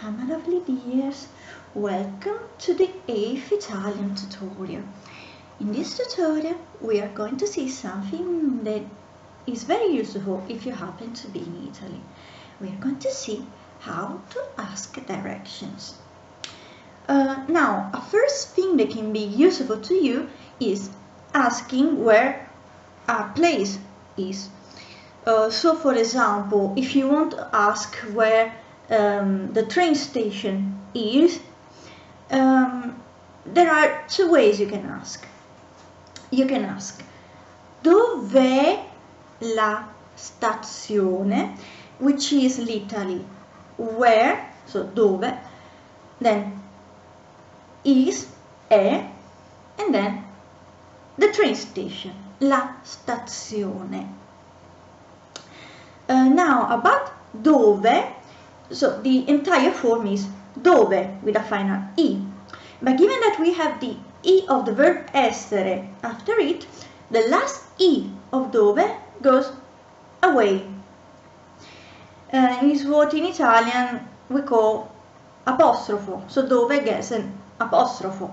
Hi my lovely dears, welcome to the 8th Italian tutorial. In this tutorial we are going to see something that is very useful if you happen to be in Italy. We are going to see how to ask directions. Now, a first thing that can be useful to you is asking where a place is. So for example, if you want to ask where the train station is, there are two ways you can ask. You can ask dov'è la stazione, which is literally where, so dove, then is, è, and then the train station, la stazione. Now about dove, so the entire form is dove with a final E. But given that we have the E of the verb essere after it, the last E of dove goes away. Is what in Italian we call apostrofo. So dove gets an apostrofo.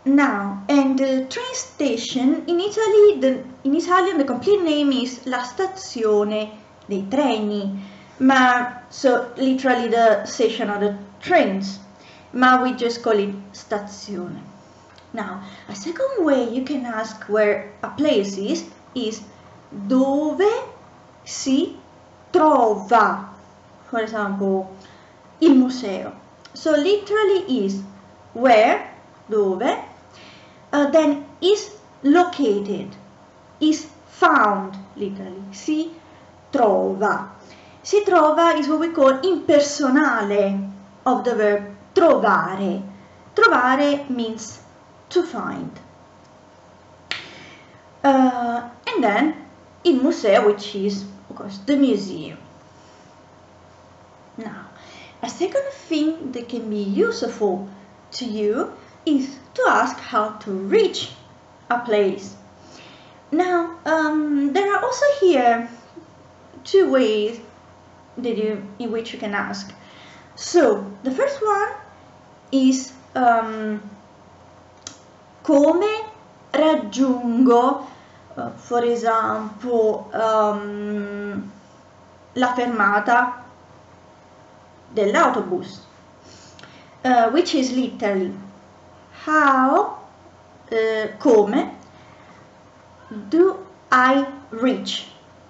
Now, and the train station in Italy, in Italian the complete name is la stazione dei treni, so literally the station of the trains, ma we just call it stazione. Now, a second way you can ask where a place is dove si trova, for example, il museo. So literally is where, dove, then is located, is found, literally, si trova. Si trova is what we call impersonale of the verb trovare. Trovare means to find. And then il museo, which is, of course, the museum. Now, a second thing that can be useful to you is to ask how to reach a place. Now, there are also here two ways in which you can ask. So, the first one is come raggiungo, for example, la fermata dell'autobus, which is literally how, come do I reach,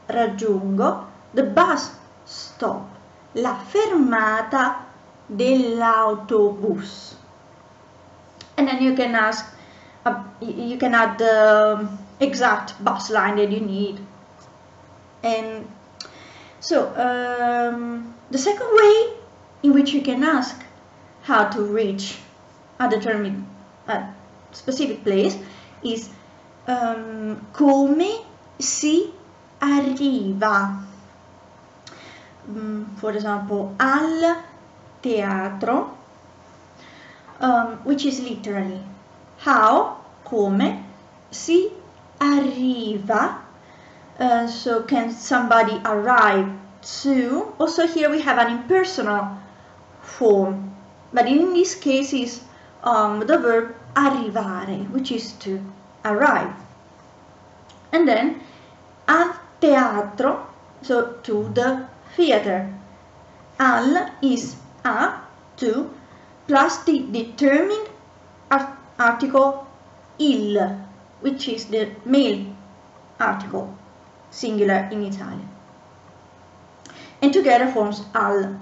raggiungo, the bus stop, la fermata dell'autobus. And then you can ask, you can add the exact bus line that you need. And so, the second way in which you can ask how to reach a determined specific place is come si arriva. For example, al teatro, which is literally how, come, si arriva. So can somebody arrive to? Also here we have an impersonal form, but in this case is the verb arrivare, which is to arrive. And then al teatro, so to the theater. Al is a, to, plus the determined article il, which is the male article, singular in Italian. And together forms al.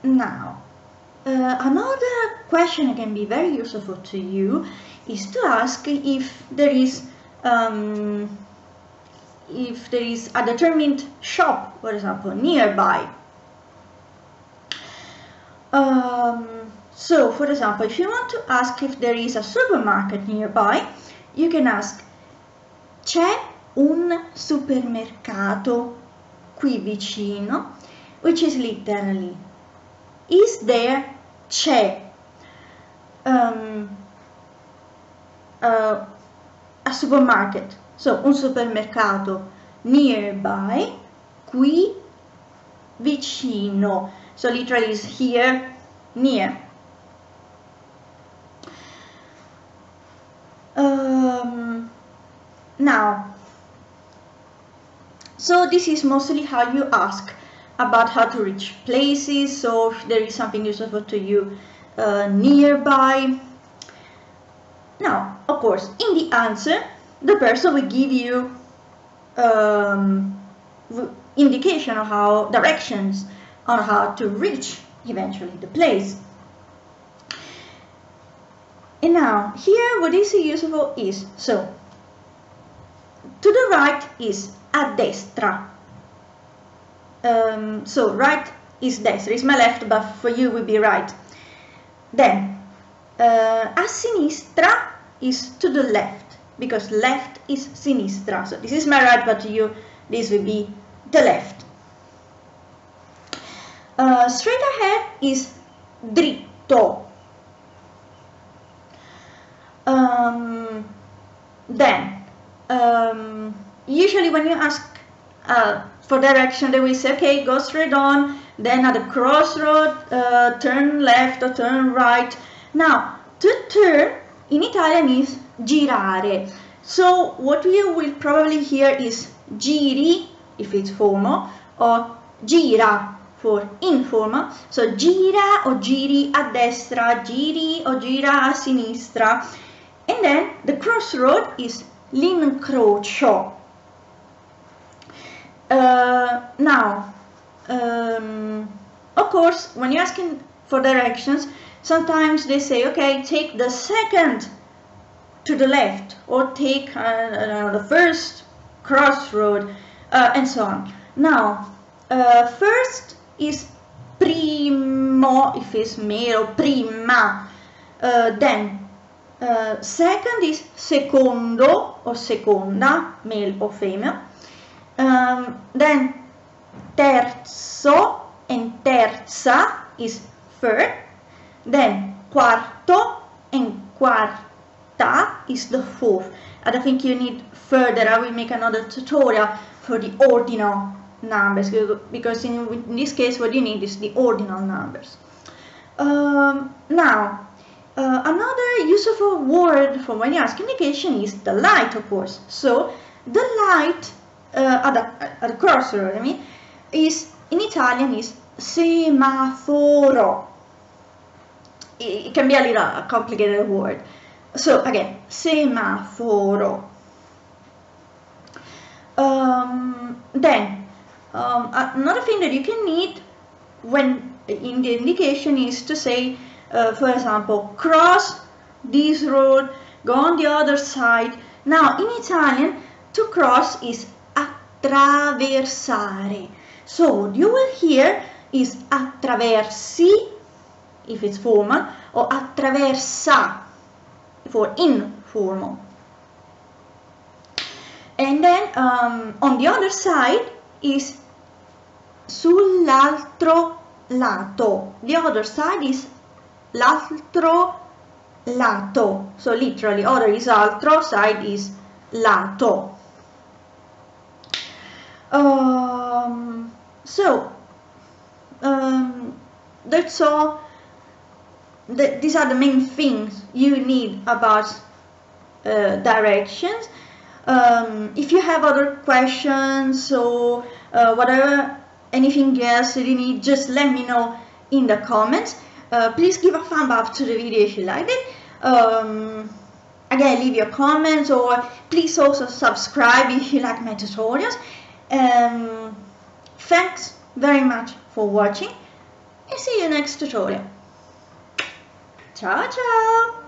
Now, another question that can be very useful to you is to ask if there is a determined shop, for example, nearby. So, for example, if you want to ask if there is a supermarket nearby, you can ask c'è un supermercato qui vicino, which is literally is there, c'è a supermarket, so un supermercato nearby, qui, vicino. So literally is here, near. Now, so this is mostly how you ask about how to reach places, so if there is something useful to you nearby. Now, of course, in the answer, the person will give you indication of how, directions on how to reach eventually the place. And now, here what is useful is, so, to the right is a destra. So right is destra, it's my left, but for you will be right. Then, a sinistra is to the left, because left is sinistra. So this is my right, but to you, this will be the left. Straight ahead is dritto. Usually when you ask for direction, they will say, okay, go straight on, then at the crossroad, turn left or turn right. Now, to turn in Italian is girare. So what you will probably hear is giri, if it's formal, or gira for informal. So gira o giri a destra, giri o gira a sinistra. And then the crossroad is l'incrocio. Of course, when you're asking for directions, sometimes they say, okay, take the second to the left, or take the first crossroad, and so on. Now, first is primo, if it's male, prima. Then, second is secondo, or seconda, male or female. Then terzo and terza is third. Then quarto and quarta is the fourth. I don't think you need further. I will make another tutorial for the ordinal numbers, because in this case what you need is the ordinal numbers. Now, another useful word for when you ask indication is the light, of course. So the light at the crossroad, I mean, is in Italian is semaforo. It can be a little complicated word. So again, semaforo. Then another thing that you can need when in the indication is to say, for example, cross this road, go on the other side. Now in Italian, to cross is attraversare. So what you will hear is attraversi, if it's formal, or attraversa for informal. And then on the other side is sull'altro lato. The other side is l'altro lato. So literally, other is altro, side is lato. That's all. These are the main things you need about directions. If you have other questions or whatever, anything else that you need, just let me know in the comments. Please give a thumb up to the video if you liked it. Again, leave your comments, or please also subscribe if you like my tutorials. Thanks very much for watching, and see you next tutorial. Ciao ciao!